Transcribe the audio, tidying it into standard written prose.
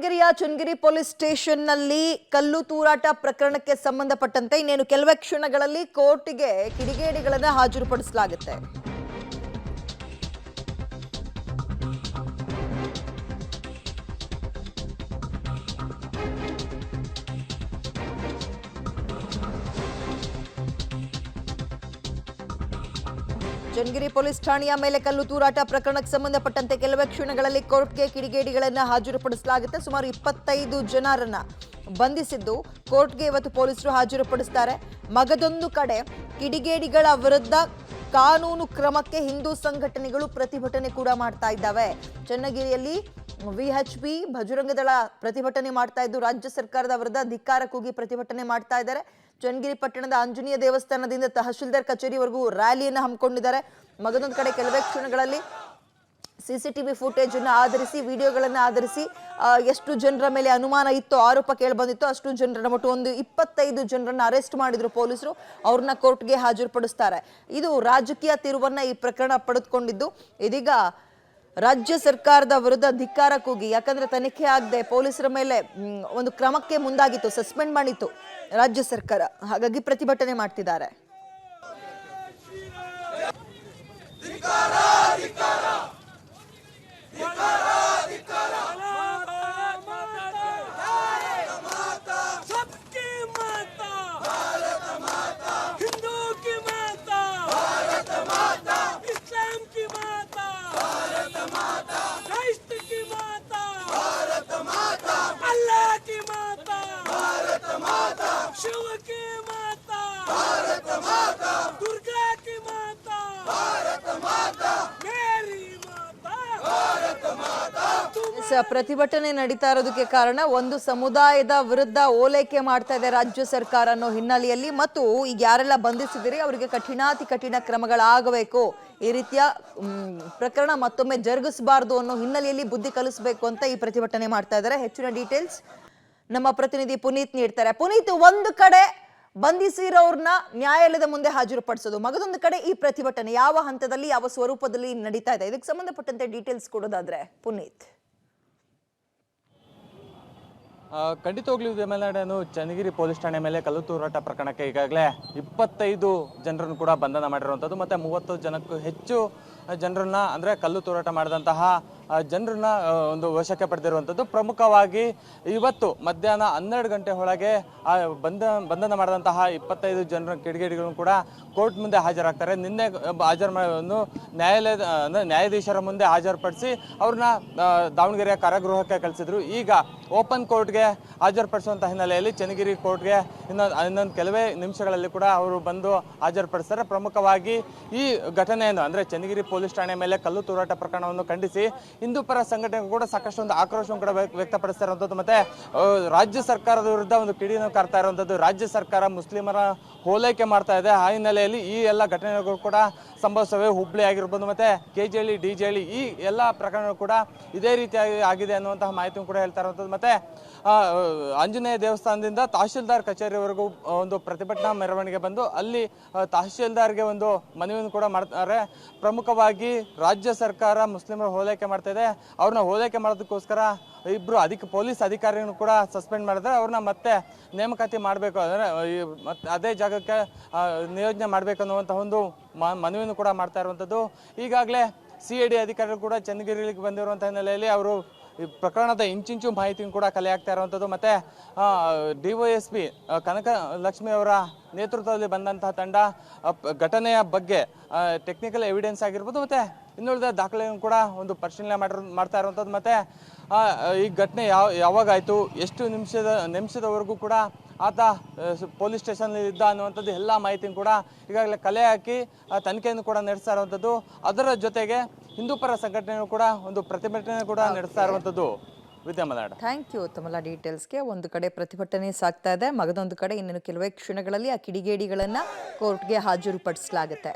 Channagiri police ಸ್ಟೇಷನ್ನಲ್ಲಿ ಕಲ್ಲು ತೂರಾಟ ಪ್ರಕರಣಕ್ಕೆ ಸಂಬಂಧಪಟ್ಟಂತೆ ಇನ್ನೇನು ಕೆಲವೇ ಕ್ಷಣಗಳಲ್ಲಿ ಕೋರ್ಟ್ಗೆ ಕಿಡಿಗೇಡಿಗಳನ್ನು ಹಾಜರುಪಡಿಸಲಾಗುತ್ತೆ. ಚನ್ನಗಿರಿ ಪೊಲೀಸ್ ಠಾಣೆಯ ಮೇಲೆ ಕಲ್ಲು ತೂರಾಟ ಪ್ರಕರಣಕ್ಕೆ ಸಂಬಂಧಪಟ್ಟಂತೆ ಕೆಲವೇ ಕ್ಷಣಗಳಲ್ಲಿ ಕೋರ್ಟ್ಗೆ ಕಿಡಿಗೇಡಿಗಳನ್ನು ಹಾಜರುಪಡಿಸಲಾಗುತ್ತೆ. ಸುಮಾರು 25 ಜನರನ್ನ ಬಂಧಿಸಿದ್ದು ಕೋರ್ಟ್ಗೆ ಇವತ್ತು ಪೊಲೀಸರು ಹಾಜರುಪಡಿಸುತ್ತಾರೆ. ಮಗದೊಂದು ಕಡೆ ಕಿಡಿಗೇಡಿಗಳ ವಿರುದ್ಧ ಕಾನೂನು ಕ್ರಮಕ್ಕೆ ಹಿಂದೂ ಸಂಘಟನೆಗಳು ಪ್ರತಿಭಟನೆ ಕೂಡ ಮಾಡ್ತಾ ಇದ್ದಾವೆ. ಚನ್ನಗಿರಿಯಲ್ಲಿ ವಿಎಚ್ಪಿ ಬಜರಂಗದಳ ಪ್ರತಿಭಟನೆ ಮಾಡ್ತಾ ಇದ್ದು ರಾಜ್ಯ ಸರ್ಕಾರದ ವಿರುದ್ಧ ಧಿಕ್ಕಾರ ಕೂಗಿ ಪ್ರತಿಭಟನೆ ಮಾಡ್ತಾ ಇದ್ದಾರೆ. ಚನ್ನಗಿರಿ ಪಟ್ಟಣದ ಆಂಜನೇಯ ದೇವಸ್ಥಾನದಿಂದ ತಹಶೀಲ್ದಾರ್ ಕಚೇರಿವರೆಗೂ ರ್ಯಾಲಿಯನ್ನು ಹಮ್ಮಿಕೊಂಡಿದ್ದಾರೆ. ಮಗದೊಂದು ಕಡೆ ಕೆಲವೇ ಕ್ಷಣಗಳಲ್ಲಿ ಸಿಸಿಟಿವಿ ಫುಟೇಜ್ ಅನ್ನು ಆಧರಿಸಿ ವಿಡಿಯೋಗಳನ್ನು ಆಧರಿಸಿ ಎಷ್ಟು ಜನರ ಮೇಲೆ ಅನುಮಾನ ಇತ್ತು, ಆರೋಪ ಕೇಳಿ ಬಂದಿತ್ತು ಅಷ್ಟು ಜನರನ್ನ ಒಟ್ಟು ಒಂದು 25 ಜನರನ್ನ ಅರೆಸ್ಟ್ ಮಾಡಿದ್ರು ಪೊಲೀಸರು. ಅವ್ರನ್ನ ಕೋರ್ಟ್ಗೆ ಹಾಜರುಪಡಿಸ್ತಾರೆ. ಇದು ರಾಜಕೀಯ ತಿರುವನ್ನ ಈ ಪ್ರಕರಣ ಪಡೆದುಕೊಂಡಿದ್ದು ಇದೀಗ ರಾಜ್ಯ ಸರ್ಕಾರದ ವಿರುದ್ಧ ಧಿಕ್ಕಾರ ಕೂಗಿ, ಯಾಕಂದ್ರೆ ತನಿಖೆ ಆಗದೆ ಪೊಲೀಸರ ಮೇಲೆ ಒಂದು ಕ್ರಮಕ್ಕೆ ಮುಂದಾಗಿತ್ತು, ಸಸ್ಪೆಂಡ್ ಮಾಡಿತ್ತು ರಾಜ್ಯ ಸರ್ಕಾರ. ಹಾಗಾಗಿ ಪ್ರತಿಭಟನೆ ಮಾಡ್ತಿದ್ದಾರೆ. ಪ್ರತಿಭಟನೆ ನಡೀತಾ ಇರೋದಕ್ಕೆ ಕಾರಣ ಒಂದು ಸಮುದಾಯದ ವಿರುದ್ಧ ಓಲೈಕೆ ಮಾಡ್ತಾ ಇದೆ ರಾಜ್ಯ ಸರ್ಕಾರ ಅನ್ನೋ ಹಿನ್ನೆಲೆಯಲ್ಲಿ, ಮತ್ತು ಈಗ ಯಾರೆಲ್ಲ ಬಂಧಿಸಿದಿರಿ ಅವರಿಗೆ ಕಠಿಣಾತಿ ಕಠಿಣ ಕ್ರಮಗಳಾಗಬೇಕು, ಈ ರೀತಿಯ ಪ್ರಕರಣ ಮತ್ತೊಮ್ಮೆ ಜರುಗಿಸಬಾರದು ಅನ್ನೋ ಹಿನ್ನೆಲೆಯಲ್ಲಿ ಬುದ್ಧಿ ಕಲಿಸಬೇಕು ಅಂತ ಈ ಪ್ರತಿಭಟನೆ ಮಾಡ್ತಾ ಇದ್ದಾರೆ. ಹೆಚ್ಚಿನ ಡೀಟೇಲ್ಸ್ ನಮ್ಮ ಪ್ರತಿನಿಧಿ ಪುನೀತ್ ನೀಡ್ತಾರೆ. ಪುನೀತ್, ಒಂದು ಕಡೆ ಬಂಧಿಸಿರೋರ್ನ ನ್ಯಾಯಾಲಯದ ಮುಂದೆ ಹಾಜರುಪಡಿಸೋದು, ಮಗದೊಂದು ಕಡೆ ಈ ಪ್ರತಿಭಟನೆ ಯಾವ ಹಂತದಲ್ಲಿ ಯಾವ ಸ್ವರೂಪದಲ್ಲಿ ನಡೀತಾ ಇದೆ, ಇದಕ್ಕೆ ಸಂಬಂಧಪಟ್ಟಂತೆ ಡೀಟೇಲ್ಸ್ ಕೊಡೋದಾದ್ರೆ ಪುನೀತ್. ಖಂಡಿತವಾಗ್ಲೂ ವಿದ್ಯಮಾನ ಚನ್ನಗಿರಿ ಪೊಲೀಸ್ ಠಾಣೆ ಮೇಲೆ ಕಲ್ಲು ತೂರಾಟ ಪ್ರಕರಣಕ್ಕೆ ಈಗಾಗಲೇ 25 ಜನರನ್ನು ಕೂಡ ಬಂಧನ ಮಾಡಿರುವಂಥದ್ದು, ಮತ್ತೆ 30 ಜನಕ್ಕೂ ಹೆಚ್ಚು ಜನರನ್ನ ಅಂದರೆ ಕಲ್ಲು ತೂರಾಟ ಮಾಡಿದಂತಹ ಜನರನ್ನ ಒಂದು ವಶಕ್ಕೆ ಪಡೆದಿರುವಂಥದ್ದು. ಪ್ರಮುಖವಾಗಿ ಇವತ್ತು ಮಧ್ಯಾಹ್ನ 12 ಗಂಟೆ ಒಳಗೆ ಬಂಧನ ಮಾಡಿದಂತಹ 25 ಜನರ ಕಿಡಿಗೇಡಿಗಳನ್ನು ಕೂಡ ಕೋರ್ಟ್ ಮುಂದೆ ಹಾಜರಾಗ್ತಾರೆ. ನಿನ್ನೆ ನ್ಯಾಯಾಲಯದ ನ್ಯಾಯಾಧೀಶರ ಮುಂದೆ ಹಾಜರುಪಡಿಸಿ ಅವ್ರನ್ನ ದಾವಣಗೆರೆಯ ಕಾರಾಗೃಹಕ್ಕೆ ಕಳಿಸಿದ್ರು. ಈಗ ಓಪನ್ ಕೋರ್ಟ್ಗೆ ಹಾಜರುಪಡಿಸುವಂಥ ಹಿನ್ನೆಲೆಯಲ್ಲಿ ಚನ್ನಗಿರಿ ಕೋರ್ಟ್ಗೆ ಇನ್ನೊಂದು ಕೆಲವೇ ನಿಮಿಷಗಳಲ್ಲಿ ಕೂಡ ಅವರು ಬಂದು ಹಾಜರುಪಡಿಸ್ತಾರೆ. ಪ್ರಮುಖವಾಗಿ ಈ ಘಟನೆಯನ್ನು ಅಂದರೆ ಚನ್ನಗಿರಿ ಪೊಲೀಸ್ ಠಾಣೆ ಮೇಲೆ ಕಲ್ಲು ತೂರಾಟ ಪ್ರಕರಣವನ್ನು ಖಂಡಿಸಿ ಹಿಂದೂ ಪರ ಸಂಘಟನೆಗಳು ಕೂಡ ಸಾಕಷ್ಟು ಒಂದು ಆಕ್ರೋಶವನ್ನು ಕೂಡ ವ್ಯಕ್ತಪಡಿಸ್ತಾ ಇರುವಂಥದ್ದು, ಮತ್ತೆ ರಾಜ್ಯ ಸರ್ಕಾರದ ವಿರುದ್ಧ ಒಂದು ಕಿಡಿಯನ್ನು ಕಾರ್ತಾ ಇರುವಂಥದ್ದು. ರಾಜ್ಯ ಸರ್ಕಾರ ಮುಸ್ಲಿಮರ ಹೋಲೈಕೆ ಮಾಡ್ತಾ ಇದೆ. ಆ ಹಿನ್ನೆಲೆಯಲ್ಲಿ ಈ ಎಲ್ಲ ಘಟನೆಗಳು ಕೂಡ ಸಂಭವಿಸವೆ. ಹುಬ್ಳಿ ಆಗಿರ್ಬೋದು, ಮತ್ತೆ ಕೆಜೆಹಳ್ಳಿ, ಡಿಜೆಹಳ್ಳಿ ಈ ಎಲ್ಲ ಪ್ರಕರಣಗಳು ಕೂಡ ಇದೇ ರೀತಿಯಾಗಿ ಆಗಿದೆ ಅನ್ನುವಂತಹ ಮಾಹಿತಿಯನ್ನು ಕೂಡ ಹೇಳ್ತಾ ಇರುವಂಥದ್ದು. ಮತ್ತೆ ಆಂಜನೇಯ ದೇವಸ್ಥಾನದಿಂದ ತಹಶೀಲ್ದಾರ್ ಕಚೇರಿವರೆಗೂ ಒಂದು ಪ್ರತಿಭಟನಾ ಮೆರವಣಿಗೆ ಬಂದು ಅಲ್ಲಿ ತಹಶೀಲ್ದಾರ್ಗೆ ಒಂದು ಮನವಿಯನ್ನು ಕೂಡ ಮಾಡ್ತಾರೆ. ಪ್ರಮುಖವಾಗಿ ರಾಜ್ಯ ಸರ್ಕಾರ ಮುಸ್ಲಿಮರ ಹೋಲೈಕೆ ಮಾಡ್ತಾ ಇದೆ, ಅವ್ರನ್ನ ಹೋಲೈಕೆ ಮಾಡೋದಕ್ಕೋಸ್ಕರ ಇಬ್ಬರು ಪೊಲೀಸ್ ಅಧಿಕಾರಿಗಳನ್ನು ಕೂಡ ಸಸ್ಪೆಂಡ್ ಮಾಡಿದ್ರೆ ಅವ್ರನ್ನ ಮತ್ತೆ ನೇಮಕಾತಿ ಮಾಡಬೇಕು, ಅಂದರೆ ಮತ್ತೆ ಅದೇ ಜಾಗಕ್ಕೆ ನಿಯೋಜನೆ ಮಾಡಬೇಕು ಅನ್ನುವಂಥ ಒಂದು ಮನವಿಯನ್ನು ಕೂಡ ಮಾಡ್ತಾ ಇರುವಂಥದ್ದು. ಈಗಾಗಲೇ CID ಅಧಿಕಾರಿಗಳು ಕೂಡ ಚನ್ನಗಿರಿಗೆ ಬಂದಿರುವಂಥ ಹಿನ್ನೆಲೆಯಲ್ಲಿ ಅವರು ಈ ಪ್ರಕರಣದ ಇಂಚಿಂಚು ಮಾಹಿತಿಯನ್ನು ಕೂಡ ಕಲೆ ಆಗ್ತಾ ಇರುವಂಥದ್ದು. ಮತ್ತು DYSP ಕನಕ ಲಕ್ಷ್ಮಿ ಅವರ ನೇತೃತ್ವದಲ್ಲಿ ಬಂದಂತಹ ತಂಡ ಘಟನೆಯ ಬಗ್ಗೆ ಟೆಕ್ನಿಕಲ್ ಎವಿಡೆನ್ಸ್ ಆಗಿರ್ಬೋದು, ಮತ್ತು ಇನ್ನುಳಿದ ದಾಖಲೆಯನ್ನು ಕೂಡ ಒಂದು ಪರಿಶೀಲನೆ ಮಾಡ್ತಾ ಇರುವಂಥದ್ದು. ಮತ್ತು ಈ ಘಟನೆ ಯಾವಾಗಾಯಿತು, ಎಷ್ಟು ನಿಮಿಷದವರೆಗೂ ಕೂಡ ಆತ ಪೊಲೀಸ್ ಸ್ಟೇಷನ್ನಲ್ಲಿ ಇದ್ದ ಅನ್ನುವಂಥದ್ದು ಎಲ್ಲ ಮಾಹಿತಿಯನ್ನು ಕೂಡ ಈಗಾಗಲೇ ಕಲೆ ಹಾಕಿ ತನಿಖೆಯನ್ನು ಕೂಡ ನಡೆಸ್ತಾ ಇರುವಂಥದ್ದು. ಅದರ ಜೊತೆಗೆ ಹಿಂದೂ ಪರ ಸಂಘಟನೆಗಳು ಕೂಡ ಒಂದು ಪ್ರತಿಭಟನೆ ಕೂಡ ನಡೆಸ್ತಾ ಇರುವಂಥದ್ದು. ವಿದ್ಯಾಮಲಾಡ, ಥ್ಯಾಂಕ್ ಯು ತಮ್ಮ ಡೀಟೇಲ್ಸ್ಗೆ. ಒಂದು ಕಡೆ ಪ್ರತಿಭಟನೆ ಸಾಗ್ತಾ ಇದೆ, ಮಗದೊಂದು ಕಡೆ ಇನ್ನೇನು ಕೆಲವೇ ಕ್ಷಣಗಳಲ್ಲಿ ಆ ಕಿಡಿಗೇಡಿಗಳನ್ನ ಕೋರ್ಟ್ಗೆ ಹಾಜರುಪಡಿಸಲಾಗುತ್ತೆ.